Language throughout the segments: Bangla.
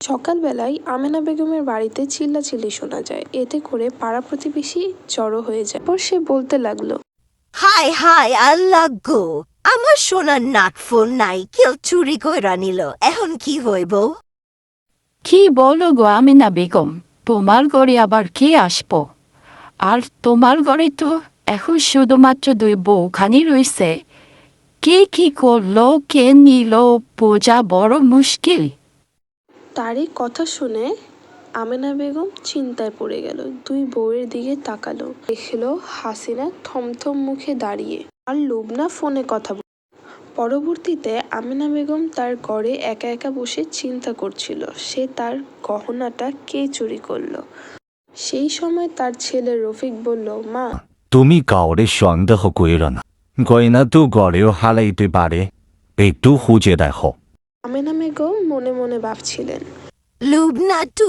সকালবেলায় আমেনা বেগমের বাড়িতে চিল্লাচিল্লি শোনা যায়। এতে করে পাড়া প্রতিবেশী জড়ো হয়ে যায়। পর সে বলতে লাগলো, হায় হায় আল্লাহ গো, আমার সোনার নাকফুল নাই কেউ চুরি কইরা নিল, এখন কি হইব? কি বলো গো আমিনা বেগম, তোমার ঘরে আবার কে আসবো? আর তোমার ঘরে তো এখন শুধুমাত্র দুই বউখানি রয়েছে। কে কি করলো কে নিল বোঝা বড় মুশকিল। তার এই কথা শুনে আমেনা বেগম চিন্তায় পড়ে গেল। দুই বউয়ের দিকে তাকালো, দেখলো হাসিনা থমথম মুখে দাঁড়িয়ে আর লুবনা ফোনে কথা বল। পরবর্তীতে আমেনা বেগম তার ঘরে একা একা বসে চিন্তা করছিল, সে তার গহনাটা কে চুরি করলো। সেই সময় তার ছেলে রফিক বলল, মা, তুমি কাউরে সন্দেহ কইরো না, গয়না তো গড়েও হালাইতে পারে, একটু খুঁজে দেখো। আমেনা বেগম মনে মনে ভাবছিলেন, লুবনা তু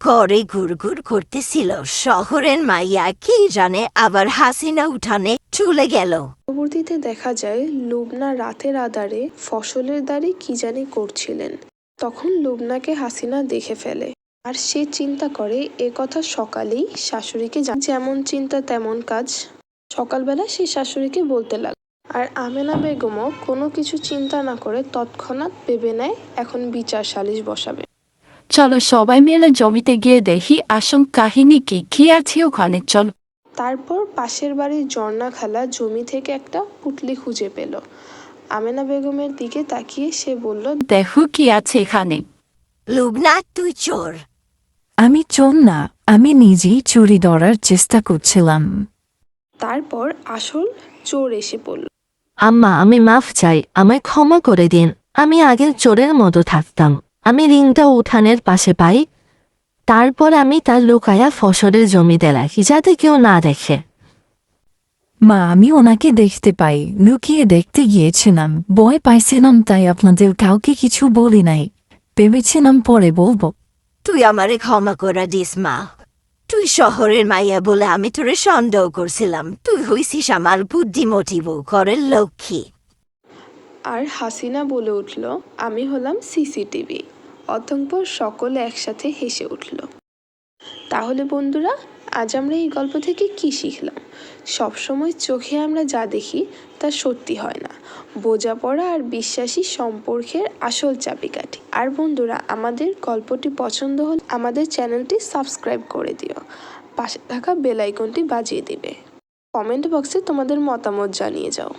ঘরে ঘুরঘুর করতেছিল, শহরের মাইয়া কি জানে আবার হাসিনা উঠানে চলে গেল। পরবর্তীতে দেখা যায় লুবনা রাতের আঁধারে ফসলের দাঁড়ি কি জানি করছিলেন। তখন লুবনাকে হাসিনা দেখে ফেলে আর সে চিন্তা করে এ কথা সকালেই শাশুড়িকে যেমন চিন্তা তেমন কাজ। সকালবেলা সে শাশুড়িকে বলতে লাগলো। আর আমেনা বেগমও কোনো কিছু চিন্তা না করে তৎক্ষণাৎ ভেবে নেয় এখন বিচার সালিশ বসাবে। চলো সবাই মিলে জমিতে গিয়ে দেখি আসল কাহিনী কি কি আছে ওখানে, চলো। তারপর পাশের বাড়ির ঝর্ণা খালা জমি থেকে একটা পুঁটলি খুঁজে পেল। আমেনা বেগমের দিকে তাকিয়ে সে বলল, দেখো কি আছে এখানে। লুবনা তুই চোর। আমি চোর না, আমি নিজেই চুরি ধরার চেষ্টা করছিলাম। তারপর আসল চোর এসে পড়ল। আম্মা, আমি মাফ চাই, আমায় ক্ষমা করে দিন। আমি আগের চোরের মতো থাকতাম। আমি রিংটা উঠানের পাশে পাই, তারপর আমি তার লুকায়া ফসলের জমিতে রাখি যাতে কেউ না দেখে। মা, আমি ওনাকে দেখতে পাই, লুকিয়ে দেখতে গিয়েছিলাম, ভয় পাইছিলাম তাই আপনাদের কাউকে কিছু বলি নাই, ভেবেছিলাম পরে বলবো। তুই আমারে ক্ষমা করে দিস মা। তুই শহরের মাইয়া বলে আমি তোরে সন্দেহ করছিলাম, তুই হইছিস আমার বুদ্ধিমতী বউ, ঘরের লক্ষ্মী। আর হাসিনা বলে উঠল, আমি হলাম সিসিটিভি। অতঃপর সকলে একসাথে হেসে উঠল। তাহলে বন্ধুরা, আজ আমরা এই গল্প থেকে কি শিখলাম? সবসময় চোখে আমরা যা দেখি তা সত্যি হয় না। বোঝাপড়া আর বিশ্বাসী সম্পর্কের আসল চাবিকাঠি। আর বন্ধুরা, আমাদের গল্পটি পছন্দ হলে আমাদের চ্যানেলটি সাবস্ক্রাইব করে দিও, পাশে থাকা বেল আইকনটি বাজিয়ে দিবে, কমেন্ট বক্সে তোমাদের মতামত জানিয়ে যাও।